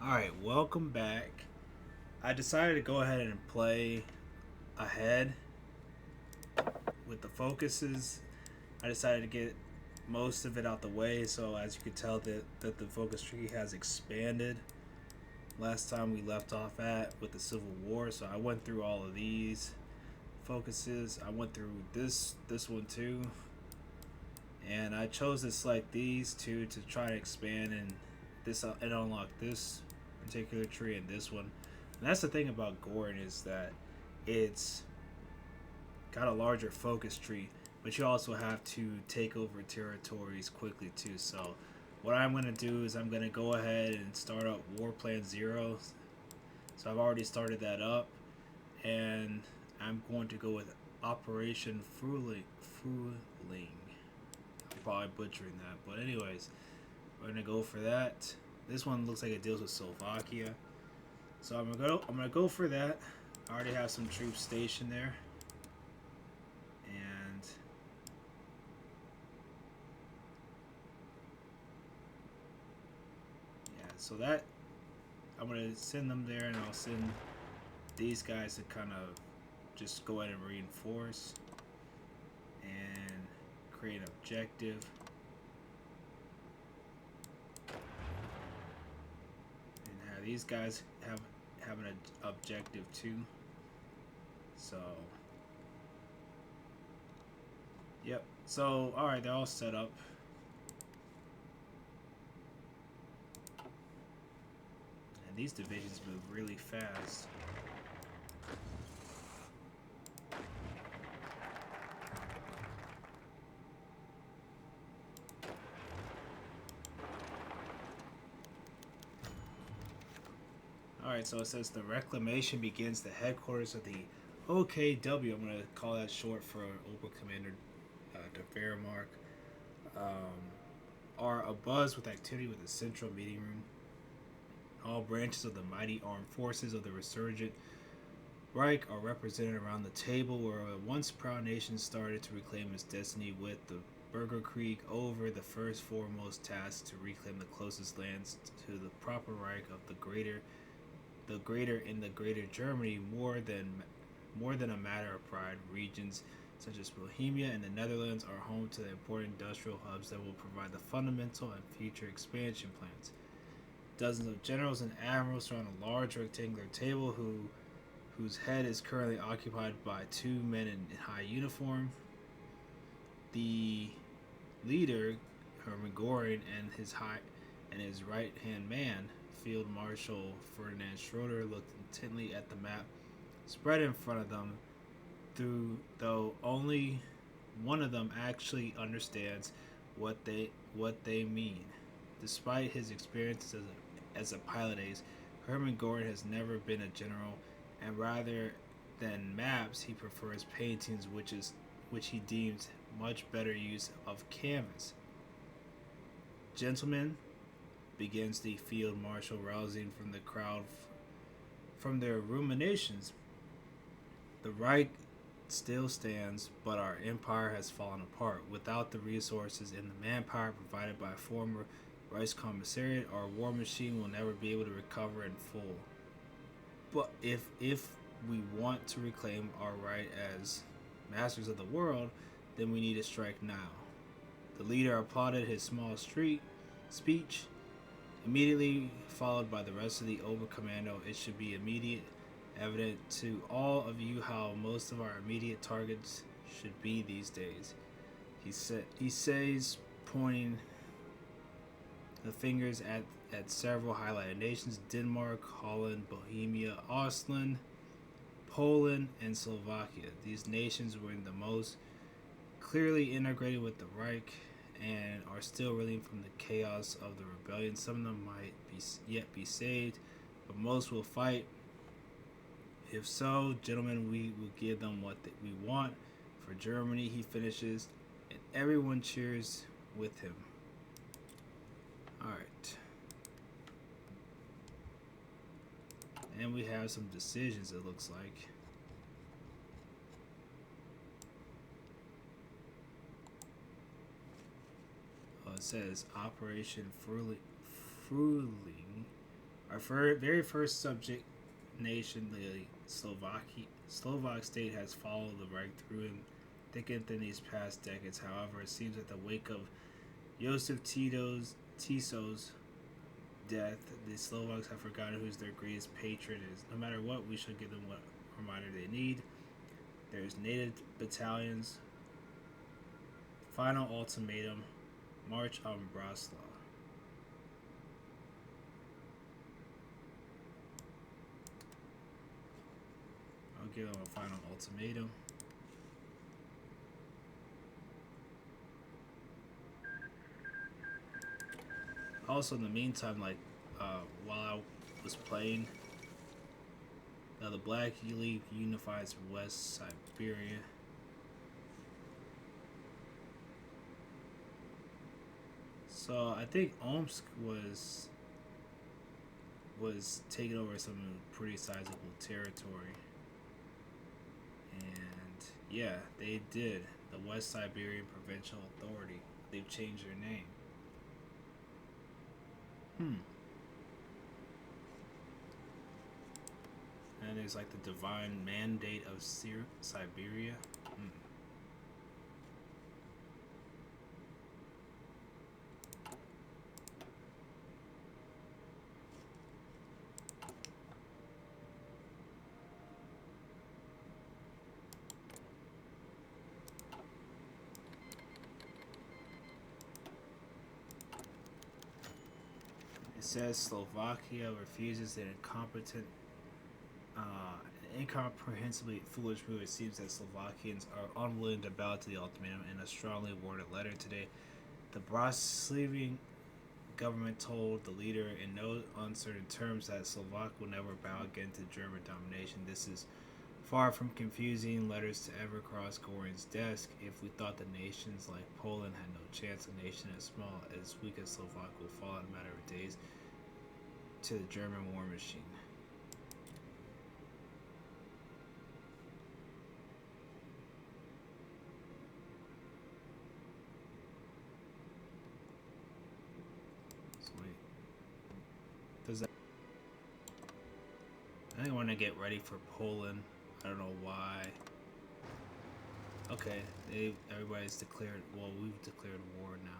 Alright, welcome back. I decided to go ahead and play ahead with the focuses. I decided to get most of it out the way, so as you can tell that the focus tree has expanded. Last time we left off at with the Civil War, so I went through all of these focuses. I went through this one too. And I chose to select these two to try to expand and unlock this particular tree and this one. And that's the thing about Gordon is that it's got a larger focus tree, but you also have to take over territories quickly too. So what I'm going to do is I'm going to go ahead and start up War Plan 0. So I've already started that up, and I'm going to go with Operation Fruling. I'm probably butchering that, but anyways, we're gonna go for that. This one looks like it deals with Slovakia, so I'm gonna go for that. I already have some troops stationed there, and yeah, so that I'm gonna send them there, and I'll send these guys to kind of just go ahead and reinforce and create an objective. These guys have an objective too. So, yep. So, all right, they're all set up. And these divisions move really fast. Alright, so it says the Reclamation Begins, the headquarters of the OKW. I'm going to call that short for Ober Commander de Wehrmacht. Are abuzz with activity with the central meeting room. All branches of the mighty armed forces of the resurgent Reich are represented around the table where a once proud nation started to reclaim its destiny with the Bürgerkrieg over the first foremost task to reclaim the closest lands to the proper Reich of the greater in the greater Germany more than a matter of pride. Regions such as Bohemia and the Netherlands are home to the important industrial hubs that will provide the fundamental and future expansion plans. Dozens of generals and admirals surround a large rectangular table whose head is currently occupied by two men in high uniform. The leader, Hermann Göring, and his right hand man, Field Marshal Ferdinand Schroeder, looked intently at the map spread in front of them, though only one of them actually understands what they mean. Despite his experience as a pilot ace, Hermann Göring has never been a general, and rather than maps, he prefers paintings, which he deems much better use of canvas. Gentlemen, begins the field marshal, rousing from the crowd from their ruminations. The Reich still stands, but our empire has fallen apart. Without the resources and the manpower provided by former Reichskommissariat, our war machine will never be able to recover in full. But if we want to reclaim our right as masters of the world, then we need to strike now. The leader applauded his small speech, immediately followed by the rest of the Oberkommando. It should be evident to all of you how most of our immediate targets should be these days. He says, pointing the fingers at several highlighted nations: Denmark, Holland, Bohemia, Austria, Poland, and Slovakia. These nations were the most clearly integrated with the Reich and are still reeling from the chaos of the rebellion. Some of them might yet be saved, but most will fight. If so, gentlemen, we will give them what we want for Germany, he finishes, and everyone cheers with him. Alright. And we have some decisions, it looks like. It says Operation Fruling Our very first subject nation, the Slovak state, has followed the right through and thickened in these past decades. However, it seems that the wake of Joseph Tiso's death, the Slovaks have forgotten who's their greatest patron is. No matter what, we shall give them what reminder they need. There's native battalions. Final ultimatum. March on Warsaw. I'll give them a final ultimatum. Also, in the meantime, like while I was playing, the Black League unifies West Siberia. So I think Omsk was taking over some pretty sizable territory, and yeah, they did. The West Siberian Provincial Authority. They've changed their name. And there's like the divine mandate of Siberia. It says Slovakia refuses an incomprehensibly foolish move. It seems that Slovakians are unwilling to bow to the ultimatum. In a strongly worded letter today, the Bratislavian government told the leader in no uncertain terms that Slovak will never bow again to German domination. This is far from confusing letters to ever cross Gorin's desk. If we thought that nations like Poland had no chance, a nation as small as weak as Slovak will fall in a matter of days to the German war machine. Does that? I think I want to get ready for Poland. I don't know why. Okay, everybody's declared. Well, we've declared war now.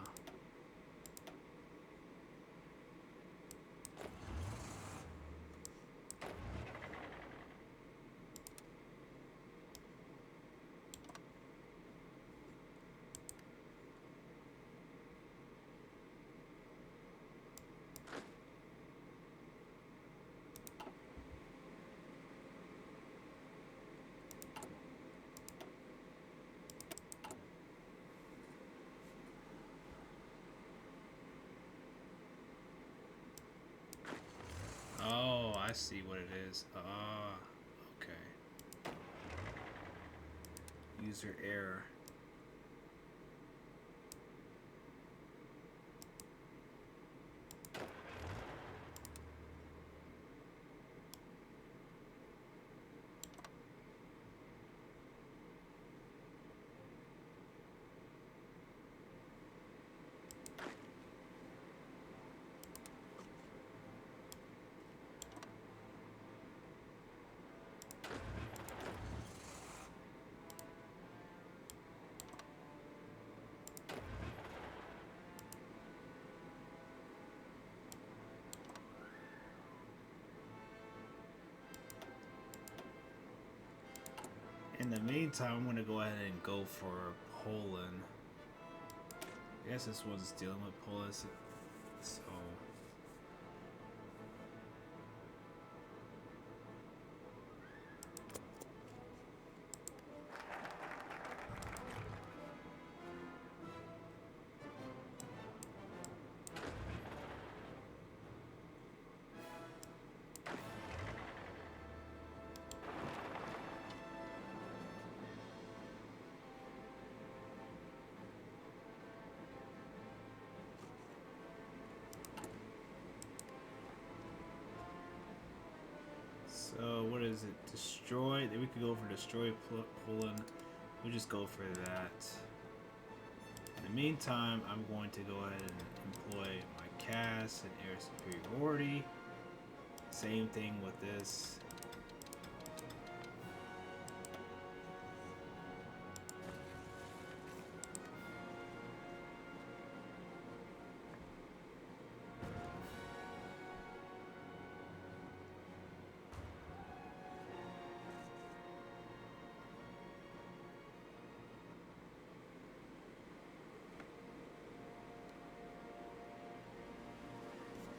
Oh, I see what it is. Ah, okay. User error. In the meantime, I'm going to go ahead and go for Poland. I guess this one's dealing with Poland, so... So what is it? Destroy. We could go for destroy Poland. We'll just go for that. In the meantime, I'm going to go ahead and employ my CAS and air superiority. Same thing with this.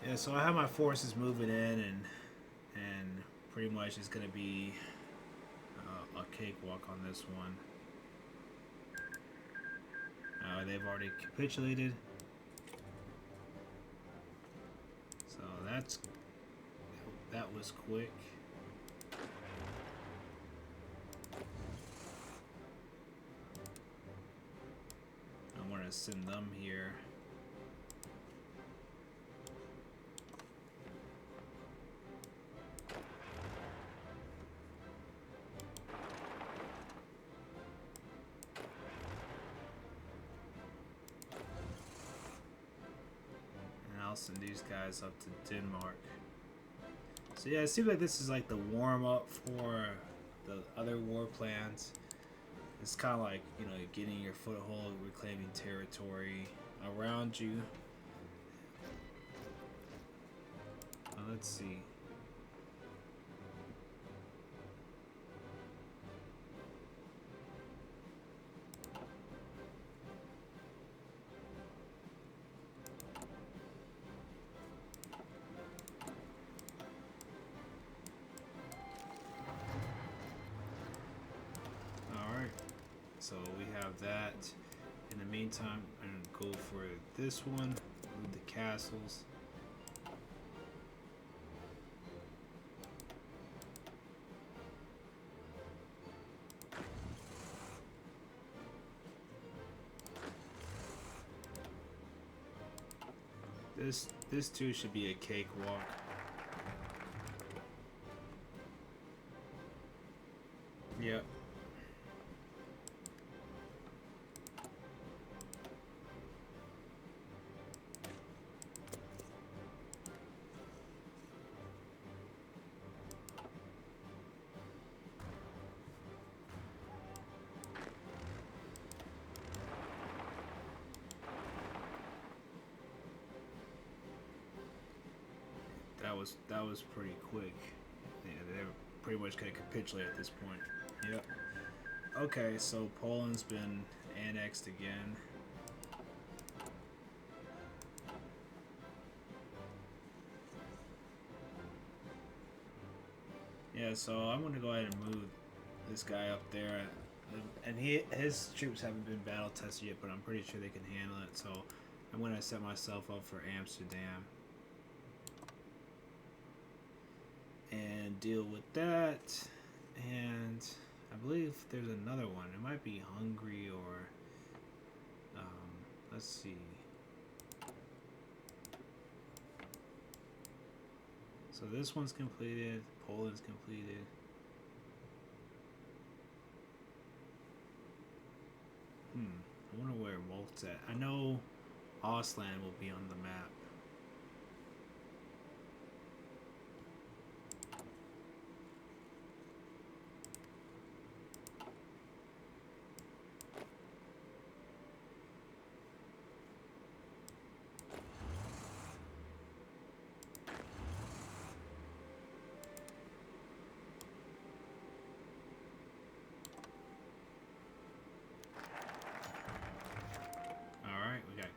Yeah, so I have my forces moving in, and pretty much it's gonna be a cakewalk on this one. They've already capitulated, so that was quick. I'm gonna send them here. And these guys up to Denmark. So yeah, it seems like this is like the warm up for the other war plans. It's kind of like, you know, getting your foothold, reclaiming territory around you. Let's see. So we have that. In the meantime, I'm going to go for this one with the castles. This too should be a cakewalk. Yep. That was pretty quick. Yeah, they're pretty much gonna capitulate at this point. Yep. Okay, so Poland's been annexed again. Yeah, so I'm gonna go ahead and move this guy up there, and his troops haven't been battle tested yet, but I'm pretty sure they can handle it. So I'm gonna set myself up for Amsterdam and deal with that. And I believe there's another one. It might be Hungary or let's see. So this one's completed. Poland's completed. I wonder where Malta's at. I know Ostland will be on the map.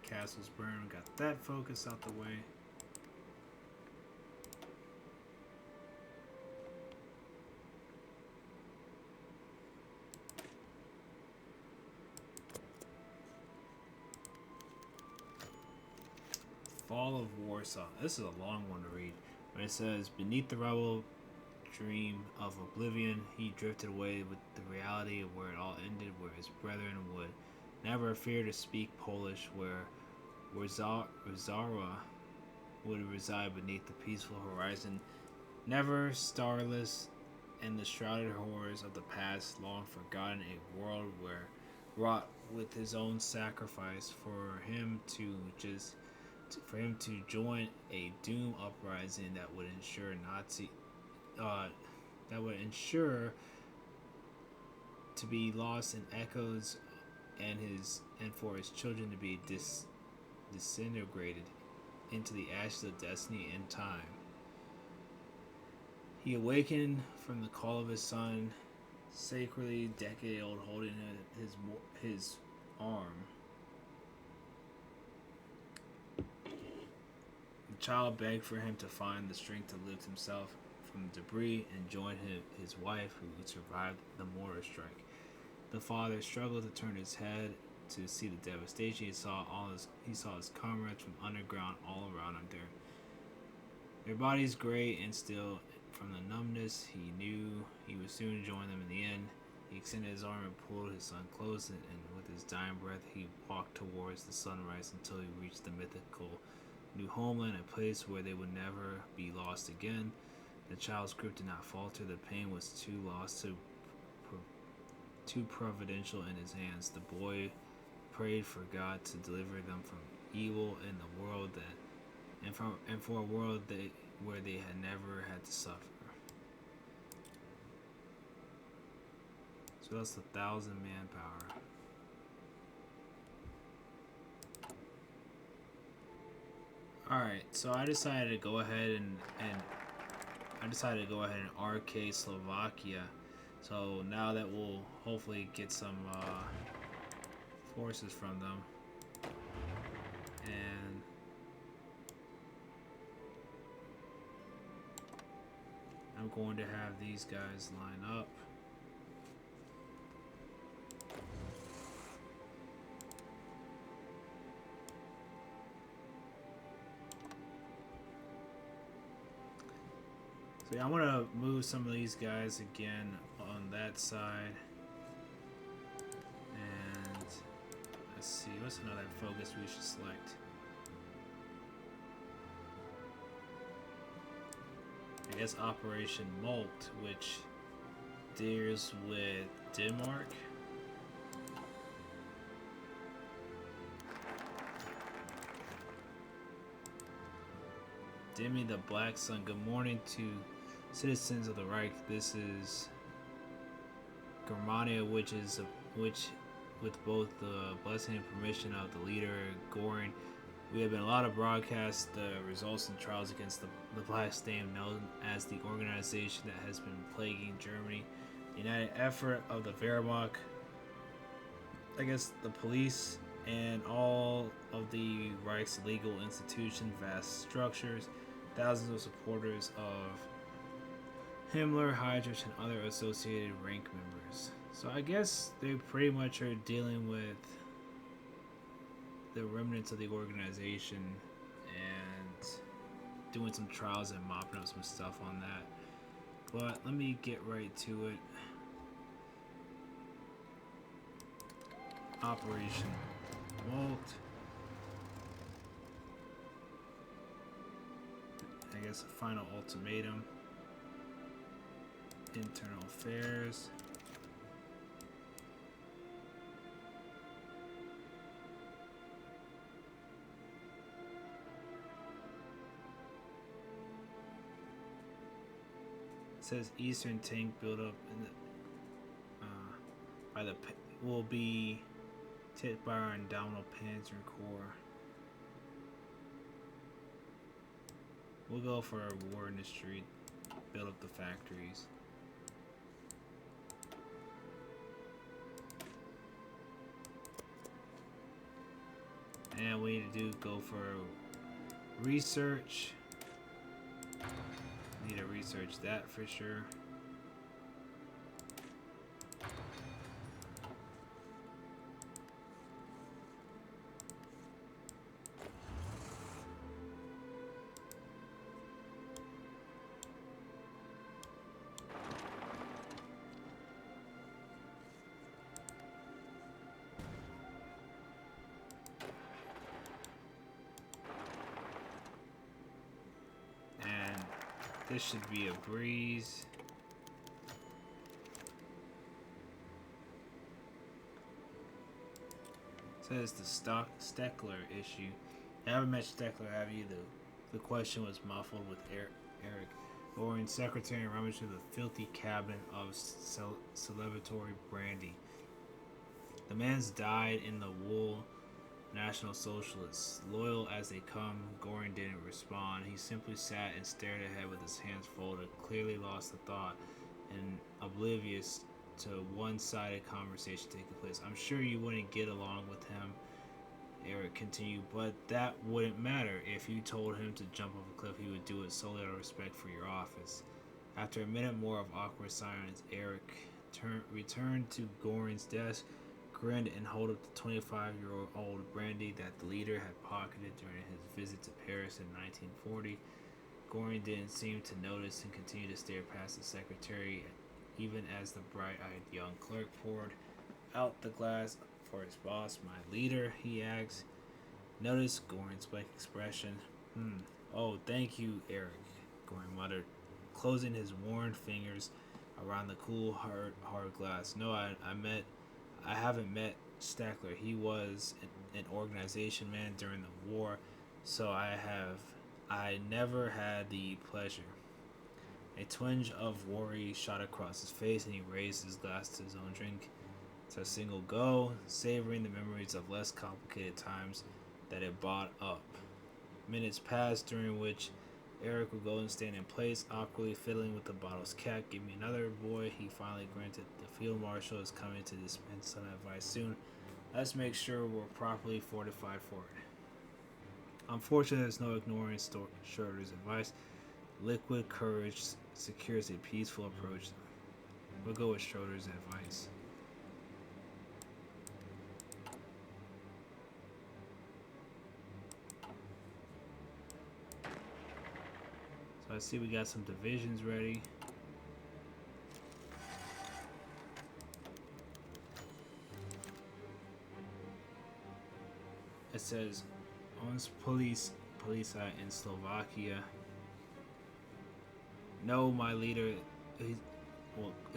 Castles burned. Got that focus out the way. Fall of Warsaw. This is a long one to read, but it says, beneath the rubble dream of oblivion, he drifted away with the reality of where it all ended, where his brethren would never fear to speak Polish, where Warsaw would reside beneath the peaceful horizon, never starless, and the shrouded horrors of the past long forgotten, a world where wrought with his own sacrifice for him to just for him to join a doom uprising that would ensure to be lost in echoes, and for his children to be disintegrated into the ashes of destiny and time. He awakened from the call of his son, sacredly decade old, holding his arm. The child begged for him to find the strength to lift himself from the debris and join his wife, who survived the mortar strike. The father struggled to turn his head to see the devastation. He saw his comrades from underground all around him. Their bodies gray and still from the numbness. He knew he would soon join them in the end. He extended his arm and pulled his son close, and with his dying breath, he walked towards the sunrise until he reached the mythical new homeland, a place where they would never be lost again. The child's grip did not falter. The pain was too providential in his hands. The boy prayed for God to deliver them from evil in the world and for a world where they had never had to suffer. So that's 1,000 manpower. Alright, so I decided to go ahead and RK Slovakia. So now that we'll hopefully get some forces from them. And I'm going to have these guys line up. So yeah, I want to move some of these guys again on that side. And let's see, what's another focus we should select? I guess Operation Molt, which deals with Denmark. Demi the Black Sun. Good morning to citizens of the Reich. This is Germania, which with both the blessing and permission of the leader Goring, we have been allowed to broadcast the results and trials against the Black Stain, known as the organization that has been plaguing Germany. The united effort of the Wehrmacht, I guess the police, and all of the Reich's legal institutions, vast structures, thousands of supporters of Himmler, Heydrich, and other associated rank members. So I guess they pretty much are dealing with the remnants of the organization and doing some trials and mopping up some stuff on that. But let me get right to it. Operation Molt. I guess a final ultimatum. Internal affairs. It says Eastern tank buildup in the will be hit by our Indomitable Panzer Corps. We'll go for a war in the street, build up the factories. And we need to go for research. Need to research that for sure. This should be a breeze. It says the Steckler issue. You haven't met Steckler, have you? The question was muffled with Eric. Goring's secretary rummaged through the filthy cabinet of celebratory brandy. The man's dyed in the wool National Socialists. Loyal as they come, Goring didn't respond. He simply sat and stared ahead with his hands folded, clearly lost the thought and oblivious to one-sided conversation taking place. I'm sure you wouldn't get along with him, Eric continued, but that wouldn't matter. If you told him to jump off a cliff, he would do it solely out of respect for your office. After a minute more of awkward silence, Eric returned to Goring's desk, grinned, and held up the 25-year-old brandy that the leader had pocketed during his visit to Paris in 1940. Goring didn't seem to notice and continued to stare past the secretary, even as the bright-eyed young clerk poured out the glass for his boss. My leader, he asked. Notice Goring's blank expression. Oh, thank you, Eric, Goring muttered, closing his worn fingers around the cool, hard glass. No, I haven't met Steckler. He was an organization man during the war, so I never had the pleasure. A twinge of worry shot across his face, and he raised his glass to his own drink to a single go, savoring the memories of less complicated times that it brought up. Minutes passed, during which Eric would go and stand in place, awkwardly fiddling with the bottle's cap. Give me another, boy, he finally grunted. The field marshal is coming to dispense some advice soon. Let's make sure we're properly fortified for it. Unfortunately, there's no ignoring Schroeder's advice. Liquid courage secures a peaceful approach. We'll go with Schroeder's advice. So I see we got some divisions ready. It says, "Ons police in Slovakia." No, my leader. It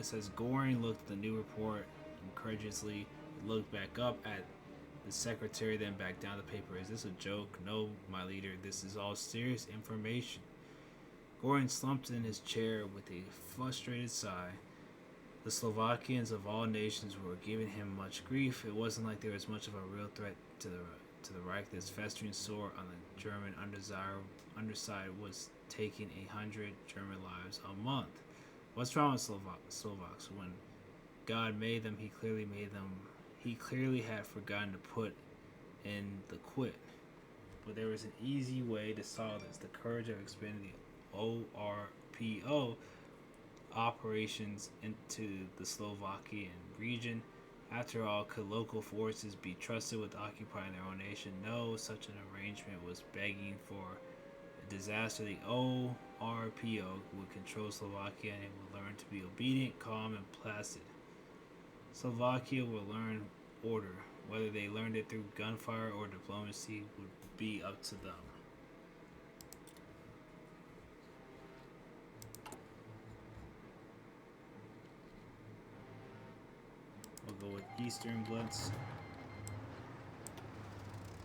says Goring looked at the new report incredulously, looked back up at the secretary, then back down the paper. Is this a joke? No, my leader. This is all serious information. Goring slumped in his chair with a frustrated sigh. The Slovakians of all nations were giving him much grief. It wasn't like there was much of a real threat to the Reich. This festering sore on the German underside was taking 100 German lives a month. What's wrong with Slovaks? When God made them, He clearly had forgotten to put in the quit. But there was an easy way to solve this. The courage of expanding the ORPO operations into the Slovakian region. After all, could local forces be trusted with occupying their own nation? No, such an arrangement was begging for a disaster. The ORPO would control Slovakia and it would learn to be obedient, calm, and placid. Slovakia will learn order. Whether they learned it through gunfire or diplomacy would be up to them. We'll go with Eastern Blitz.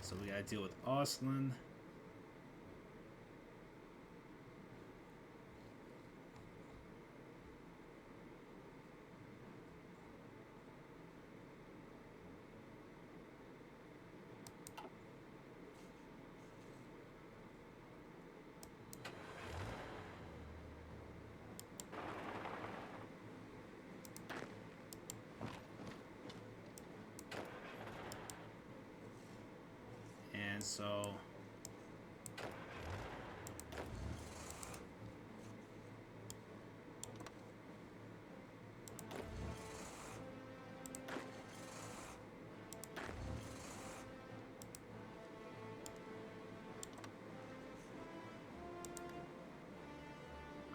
So we gotta deal with Ausland. And so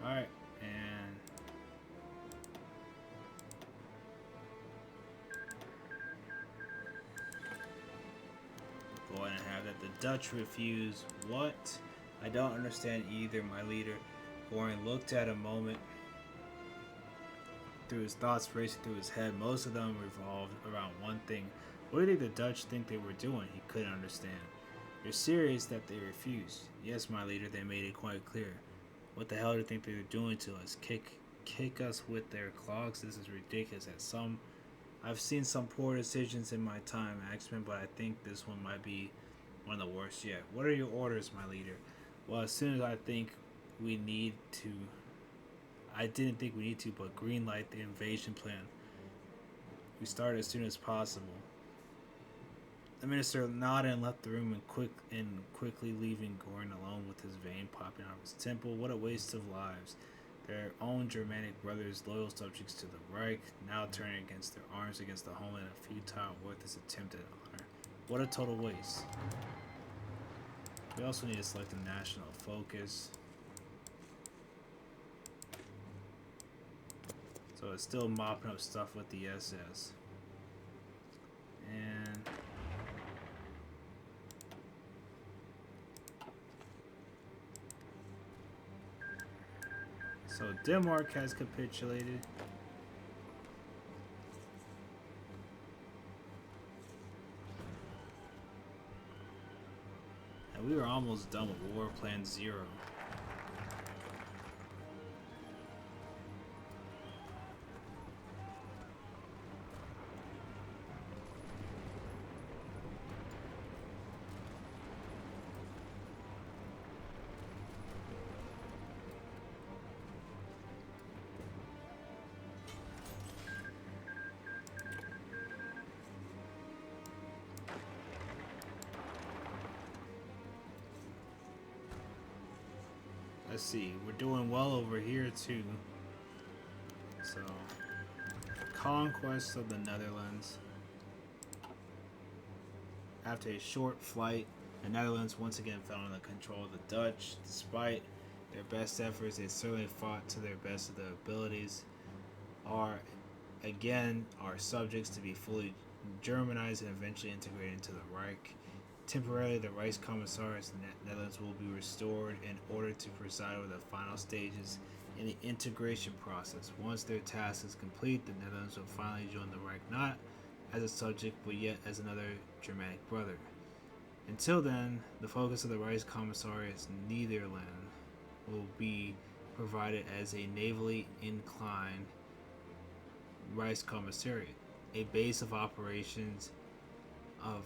alright, and go ahead and have that. The Dutch refuse. What? I don't understand either, my leader. Goring looked at a moment through his thoughts racing through his head. Most of them revolved around one thing. What did the Dutch think they were doing? He couldn't understand. They're serious that they refuse. Yes, my leader, they made it quite clear. What the hell do you think they're doing to us? Kick us with their clogs? This is ridiculous. I've seen some poor decisions in my time, Axeman, but I think this one might be one of the worst yet. What are your orders, my leader? Well, as soon as we need to, I didn't think we need to, but green light the invasion plan. We start as soon as possible. The minister nodded and left the room quickly leaving Gorin alone with his vein popping out of his temple. What a waste of lives. Their own Germanic brothers, loyal subjects to the Reich, now turning against their arms against the homeland, a futile, worthless attempt at honor. What a total waste. We also need to select a national focus. So it's still mopping up stuff with the SS. And so Denmark has capitulated. And we were almost done with War Plan 0. Let's see, we're doing well over here too. So, Conquest of the Netherlands. After a short flight, the Netherlands once again fell under the control of the Dutch. Despite their best efforts, they certainly fought to their best of their abilities. Our subjects to be fully Germanized and eventually integrated into the Reich. Temporarily, the Reichskommissars in the Netherlands will be restored in order to preside over the final stages in the integration process. Once their task is complete, the Netherlands will finally join the Reich, not as a subject, but yet as another Germanic brother. Until then, the focus of the Reichskommissariat Netherlands will be provided as a navally inclined Reichskommissariat, a base of operations of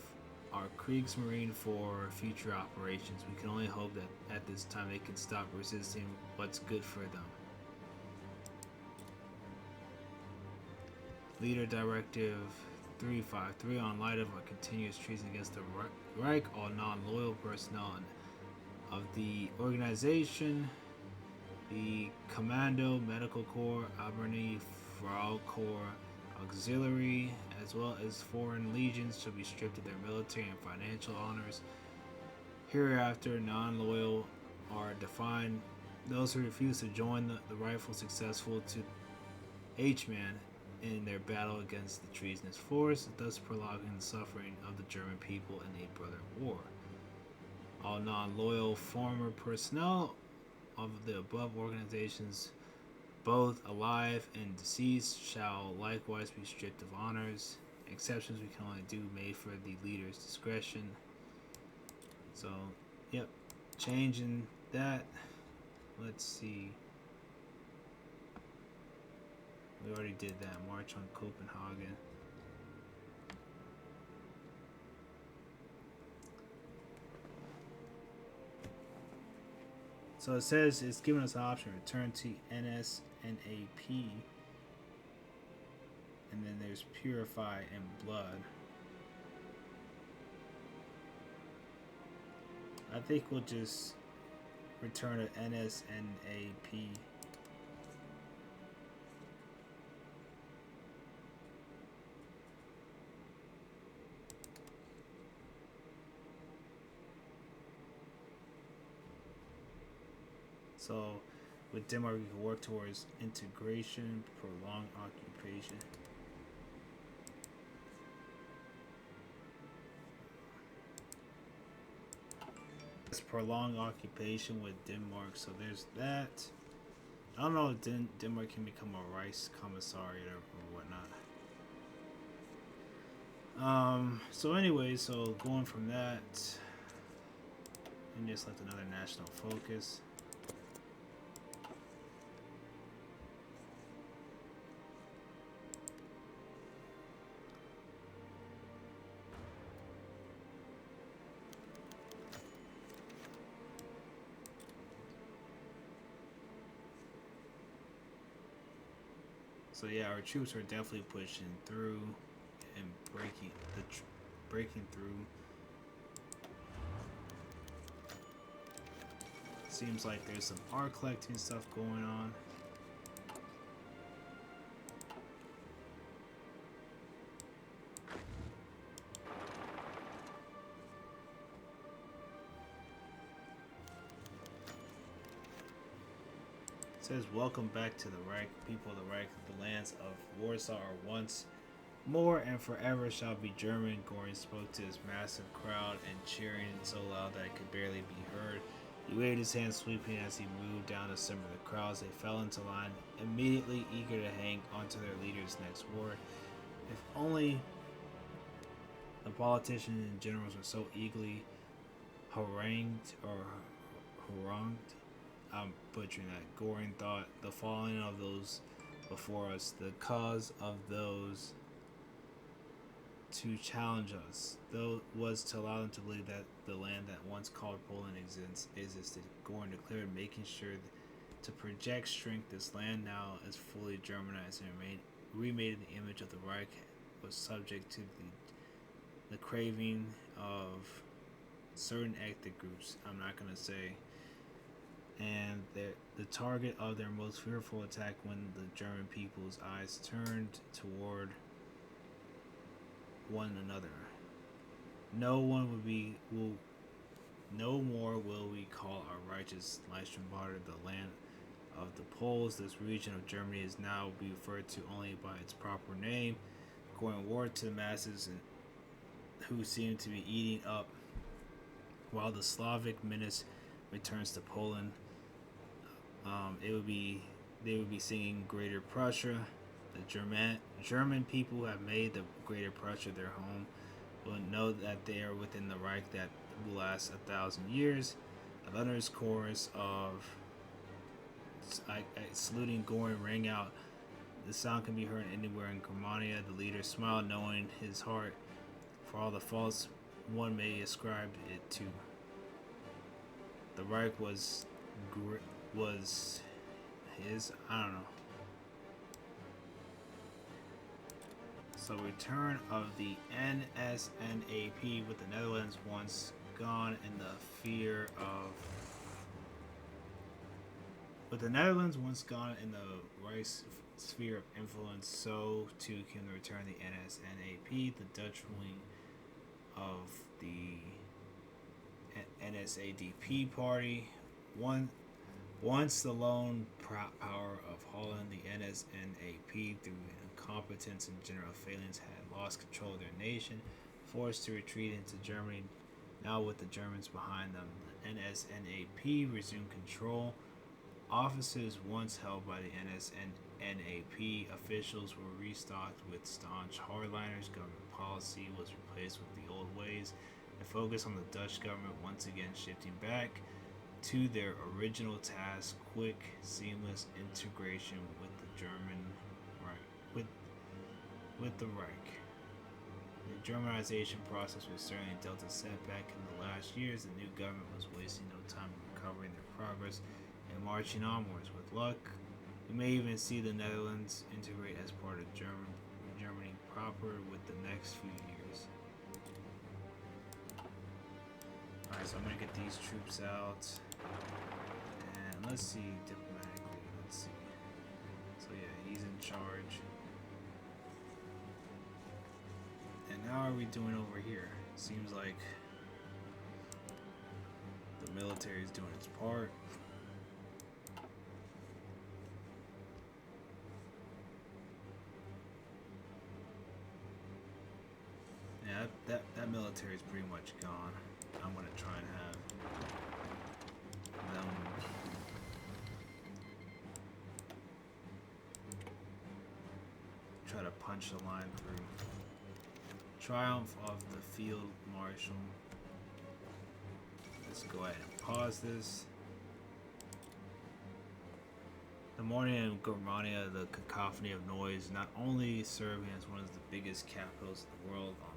our Kriegsmarine for future operations. We can only hope that at this time they can stop resisting what's good for them. Leader Directive 353 on light of a continuous treason against the Reich, all non-loyal personnel of the organization, the Commando, Medical Corps, Army, Frau Corps, Auxiliary, as well as foreign legions shall be stripped of their military and financial honors. Hereafter, non-loyal are defined those who refuse to join the rifle successful to H-Man in their battle against the treasonous force, thus prolonging the suffering of the German people in a brother war. All non-loyal former personnel of the above organizations, both alive and deceased, shall likewise be stripped of honors. Exceptions we can only do made for the leader's discretion. So, yep, changing that. Let's see. We already did that. March on Copenhagen. So it says it's giving us an option: return to NSNAP, and then there's purify and blood. I think we'll just return to NSNAP. So, with Denmark, we can work towards integration, prolonged occupation. It's prolonged occupation with Denmark, so there's that. I don't know if Denmark can become a Reichskommissariat or whatnot. So anyway, so going from that, And just left another national focus. So yeah, our troops are definitely pushing through and breaking through. Seems like there's some art collecting stuff going on. It says, welcome back to the Reich, people of the Reich. The lands of Warsaw are once more and forever shall be German. Goring spoke to his massive crowd and cheering so loud that it could barely be heard. He waved his hand sweeping as he moved down the center of the crowds. They fell into line, immediately eager to hang onto their leader's next word. If only the politicians and generals were so eagerly harangued. I'm butchering that. Goring thought the falling of those before us, the cause of those to challenge us, though was to allow them to believe that the land that once called Poland existed. Goring declared, making sure to project strength, this land now is fully Germanized and remade in the image of the Reich, was subject to the craving of certain ethnic groups. I'm not going to say. And the target of their most fearful attack when the German people's eyes turned toward one another. No more will we call our righteous Leichenbader the land of the Poles. This region of Germany is now be referred to only by its proper name. Going word to the masses who seem to be eating up while the Slavic menace returns to Poland. They would be singing Greater Prussia. The German people have made the Greater Prussia their home. Will know that they are within the Reich that will last 1,000 years. A thunderous chorus of saluting Goring rang out. The sound can be heard anywhere in Germania. The leader smiled, knowing his heart for all the faults one may ascribe it to. The Reich was his, I don't know. So return of the NSNAP with the Netherlands once gone in the fear of with the Netherlands once gone in the Reich's sphere of influence, so too can return the NSNAP, the Dutch wing of the NSADP party. Once the lone power of Holland, the NSNAP, through incompetence and general failings, had lost control of their nation, forced to retreat into Germany. Now, with the Germans behind them, the NSNAP resumed control. Offices once held by the NSNAP officials were restocked with staunch hardliners. Government policy was replaced with the old ways. The focus on the Dutch government once again shifting back to their original task: quick, seamless integration with the German Reich. With the Reich. The Germanization process was certainly dealt a setback in the last years. The new government was wasting no time recovering their progress and marching onwards. With luck, we may even see the Netherlands integrate as part of Germany proper with the next few years. Alright, so I'm going to get these troops out. And let's see diplomatically. Let's see. So yeah, he's in charge. And how are we doing over here? Seems like the military is doing its part. Yeah, that military is pretty much gone. I'm gonna try and have them try to punch the line through. Triumph of the Field Marshal. Let's go ahead and pause this. The morning in Germania, the cacophony of noise, not only serving as one of the biggest capitals in the world on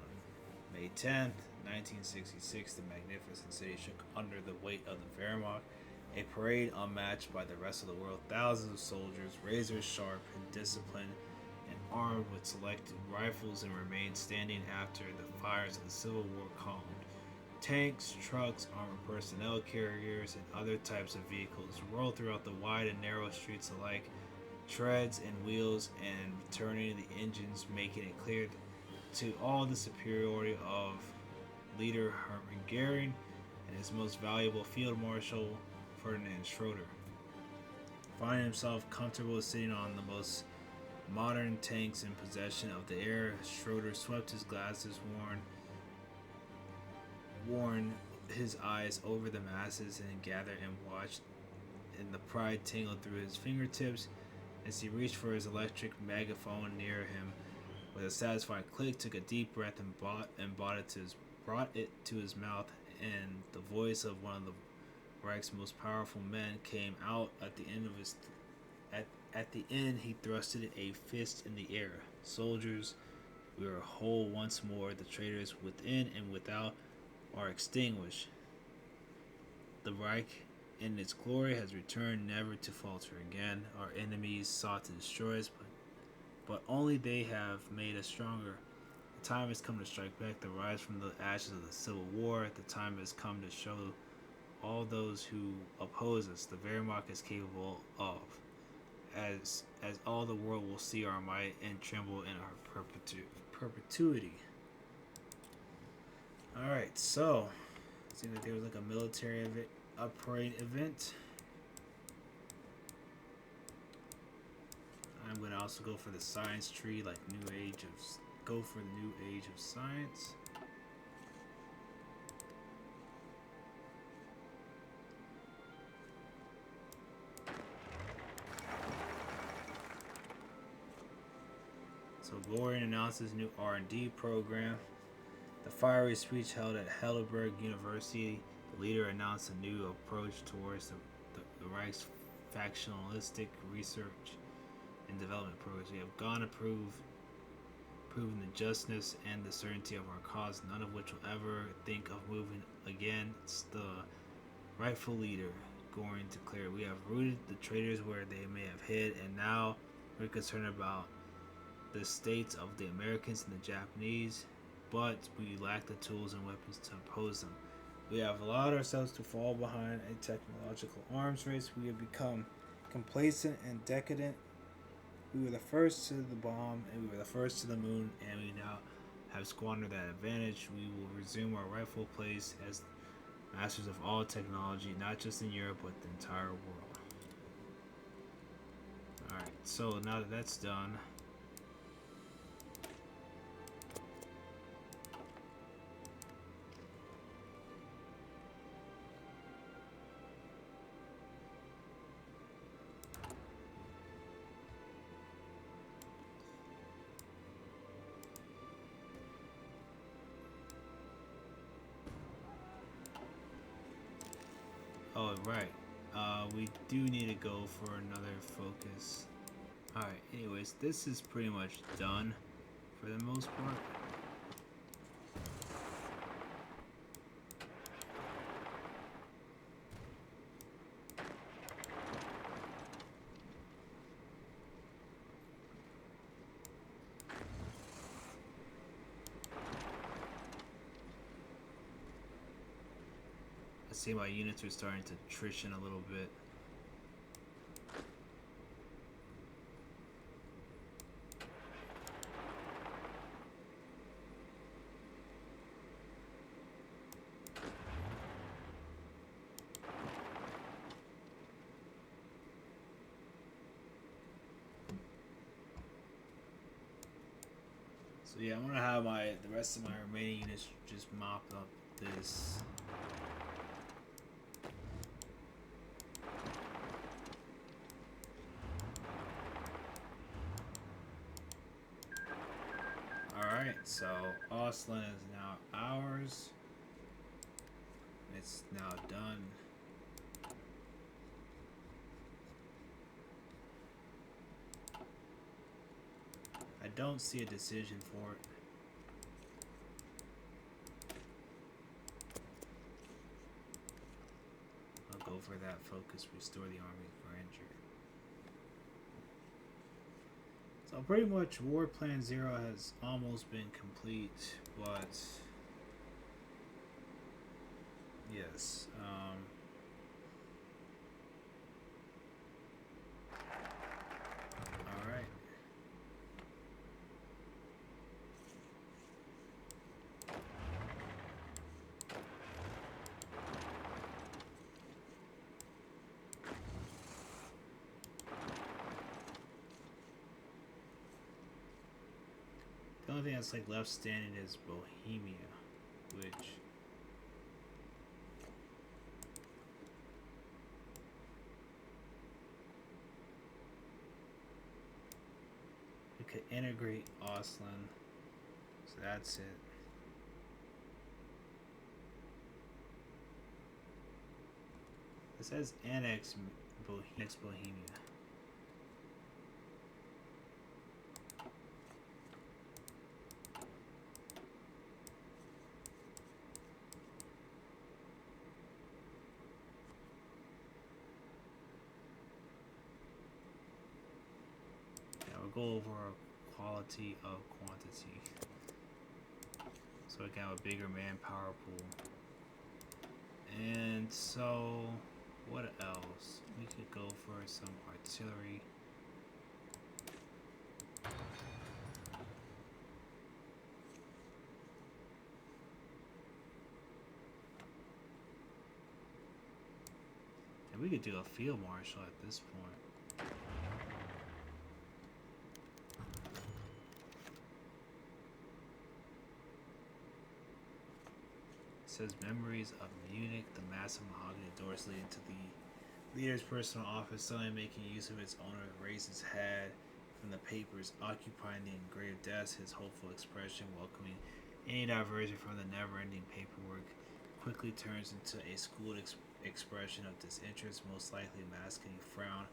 May 10th, 1966, the magnificent city shook under the weight of the Wehrmacht, a parade unmatched by the rest of the world. Thousands of soldiers, razor sharp and disciplined, and armed with selected rifles, and remained standing after the fires of the Civil War calmed. Tanks, trucks, armored personnel carriers, and other types of vehicles rolled throughout the wide and narrow streets alike, treads and wheels, and turning the engines, making it clear to all the superiority of leader Hermann Goering and his most valuable field marshal Ferdinand Schroeder. Finding himself comfortable sitting on the most modern tanks in possession of the air, Schroeder swept his glasses, worn his eyes over the masses, and gathered and watched, and the pride tingled through his fingertips as he reached for his electric megaphone near him. With a satisfied click, took a deep breath and brought it to his mouth, and the voice of one of the Reich's most powerful men came out at the end of his. At the end, he thrusted a fist in the air. Soldiers, we are whole once more. The traitors within and without are extinguished. The Reich in its glory has returned, never to falter again. Our enemies sought to destroy us, but only they have made us stronger. The time has come to strike back, to rise from the ashes of the Civil War. The time has come to show all those who oppose us the Wehrmacht is capable of, as all the world will see our might and tremble in our perpetuity. Alright, so it seems like there was like a military parade event. I'm going to also go for the science tree, like go for the new age of science. So Goring announces new R&D program. The fiery speech held at Heidelberg University, the leader announced a new approach towards the Reich's factionalistic research and development programs. We have gone to proven the justness and the certainty of our cause, none of which will ever think of moving against the rightful leader, Goring declared. We have rooted the traitors where they may have hid, and now we're concerned about the states of the Americans and the Japanese, but we lack the tools and weapons to oppose them. We have allowed ourselves to fall behind a technological arms race. We have become complacent and decadent. We were the first to the bomb, and we were the first to the moon, and we now have squandered that advantage. We will resume our rightful place as masters of all technology, not just in Europe, but the entire world. Alright, so now that that's done, oh, right. We do need to go for another focus. Alright, anyways, this is pretty much done for the most part. I see my units are starting to attrition a little bit. So yeah, I'm gonna have the rest of my remaining units just mop up this. Alright, so Ausland is now ours. It's now done. I don't see a decision for it. I'll go for that focus, restore the army's grandeur. So pretty much War Plan 0 has almost been complete, but yes. Alright. The only thing that's like left standing is Bohemia, which we could integrate Auslan. So that's it. It says annex Bohemia. Go over quality of quantity, so we can have a bigger manpower pool. And so what else? We could go for some artillery. And we could do a field marshal at this point. Says memories of Munich, the massive mahogany doors leading to the leader's personal office, suddenly making use of its owner, raised his head from the papers, occupying the engraved desk, his hopeful expression, welcoming any diversion from the never-ending paperwork, quickly turns into a schooled expression of disinterest, most likely masking a frown,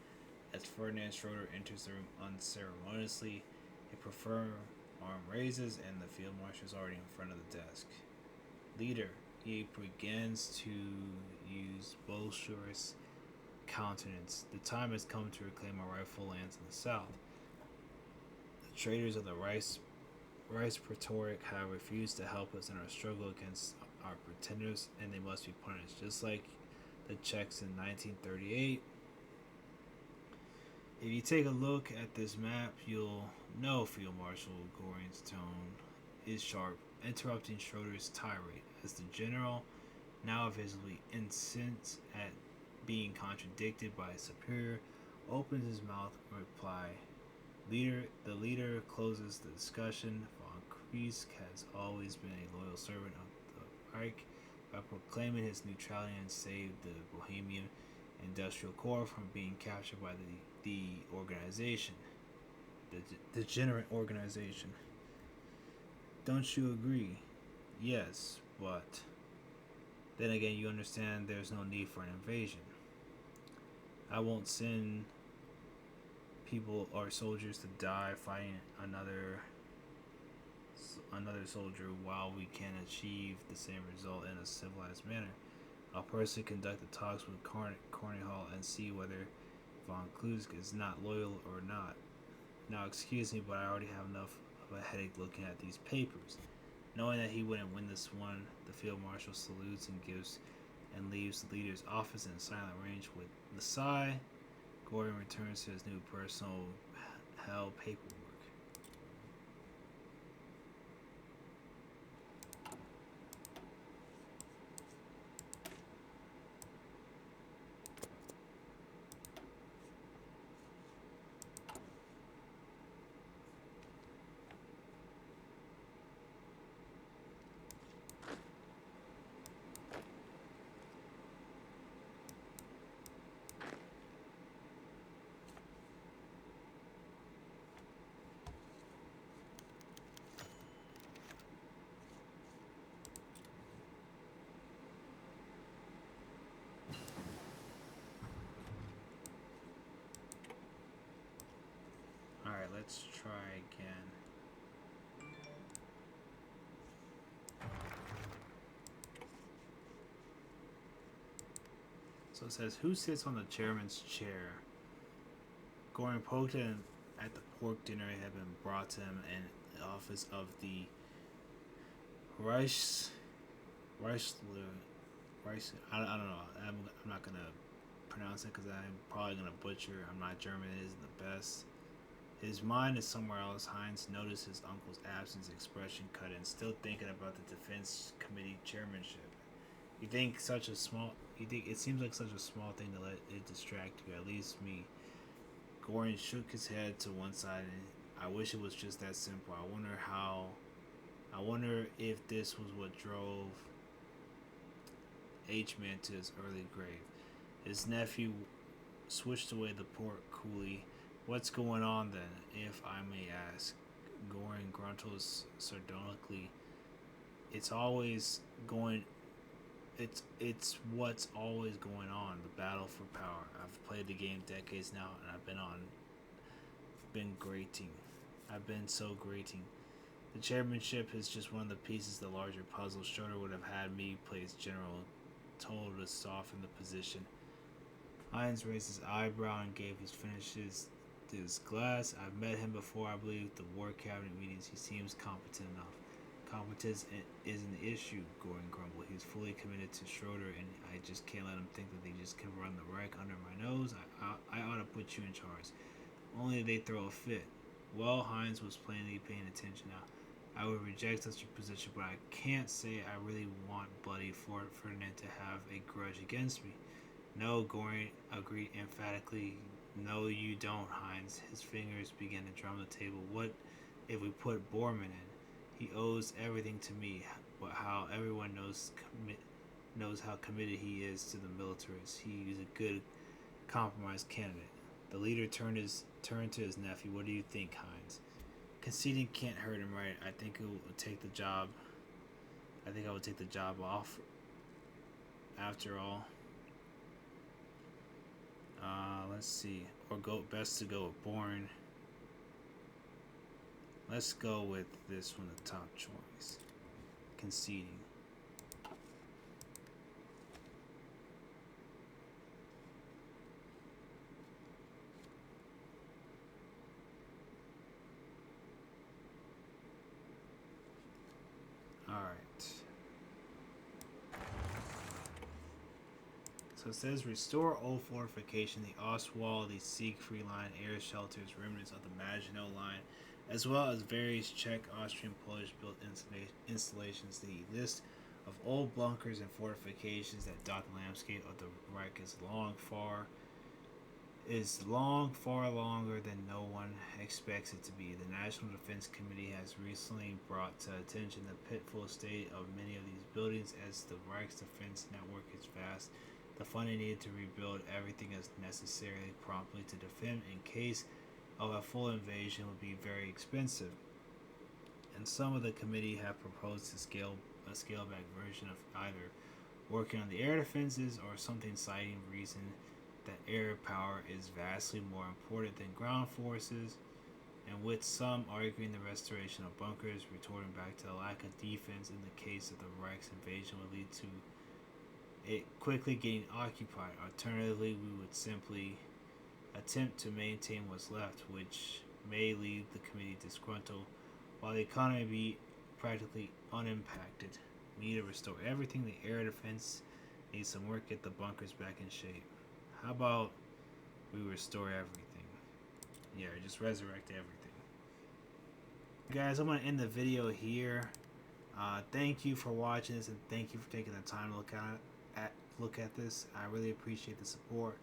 as Ferdinand Schroeder enters the room unceremoniously. A preferred arm raises, and the field marshal is already in front of the desk. Leader, he begins to use boisterous countenance. The time has come to reclaim our rightful lands in the south. The traitors of the Rice Praetoric have refused to help us in our struggle against our pretenders, and they must be punished, just like the Czechs in 1938. If you take a look at this map, you'll know Field Marshal Goring's tone is sharp, interrupting Schroeder's tirade, as the general, now visibly incensed at being contradicted by his superior, opens his mouth in reply. The leader closes the discussion. Von Kreisky has always been a loyal servant of the Reich by proclaiming his neutrality and saved the Bohemian Industrial Corps from being captured by the organization, the degenerate organization. Don't you agree? Yes, but then again, you understand there's no need for an invasion. I won't send people or soldiers to die fighting another soldier while we can achieve the same result in a civilized manner. I'll personally conduct the talks with Hall and see whether Von Klusk is not loyal or not. Now, excuse me, but I already have enough of a headache looking at these papers. Knowing that he wouldn't win this one, the field marshal salutes and leaves the leader's office in silent range. With the sigh, Gordon returns to his new personal hell paperwork. let's try again. So it says, who sits on the chairman's chair? Goring poked him at the pork dinner had been brought to him in the office of the Reich. I don't know. I'm not gonna pronounce it because I'm probably gonna butcher. I'm not German. It isn't the best. His mind is somewhere else. Heinz noticed his uncle's absence, expression cut in, still thinking about the defense committee chairmanship. You think it seems like such a small thing to let it distract you. At least me. Goring shook his head to one side, and I wish it was just that simple. I wonder if this was what drove H-Man to his early grave. His nephew switched away the pork coolly. What's going on then, if I may ask? Goring grunted sardonically. It's what's always going on, the battle for power. I've played the game decades now, and I've been so grating. The chairmanship is just one of the pieces of the larger puzzle. Schroeder would have had me place general, told to soften the position. Heinz raised his eyebrow and gave his finishes to his glass. I've met him before, I believe, at the war cabinet meetings. He seems competent enough. Competence isn't the issue, Goring grumbled. He's fully committed to Schroeder, and I just can't let him think that they just can run the Reich under my nose. I ought to put you in charge. Only they throw a fit. Well, Heinz was plainly paying attention now. I would reject such a position, but I can't say I really want bloody Ferdinand to have a grudge against me. No, Goring agreed emphatically. No, you don't, Heinz. His fingers began to drum the table. What if we put Bormann in? He owes everything to me, but how everyone knows how committed he is to the militarists. He's a good compromise candidate. The leader turned to his nephew. What do you think, Heinz? Conceding can't hurt him, right? I think I would take the job off. After all, let's see. Or best to go with Bourne. Let's go with this one, the top choice. Conceding. Alright. So it says restore old fortification, the Ostwall, the Siegfried Line, air shelters, remnants of the Maginot Line, as well as various Czech, Austrian, Polish built installations. The list of old bunkers and fortifications that dot the landscape of the Reich is far longer than no one expects it to be. The National Defense Committee has recently brought to attention the pitiful state of many of these buildings as the Reich's defense network is vast. The funding needed to rebuild everything as necessary promptly to defend in case of a full invasion would be very expensive. And some of the committee have proposed a scale back version of either working on the air defenses or something citing reason that air power is vastly more important than ground forces, and with some arguing the restoration of bunkers, retorting back to the lack of defense in the case of the Reich's invasion would lead to it quickly getting occupied. Alternatively, we would simply attempt to maintain what's left, which may leave the committee disgruntled, while the economy be practically unimpacted. We need to restore everything. The air defense needs some work, get the bunkers back in shape. How about we restore everything? Yeah, just resurrect everything. Guys, I'm going to end the video here. Thank you for watching this, and thank you for taking the time to look at this. I really appreciate the support.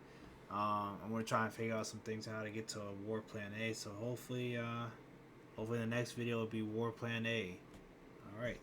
I'm going to try and figure out some things how to get to a War Plan A. So hopefully the next video will be War Plan A. Alright.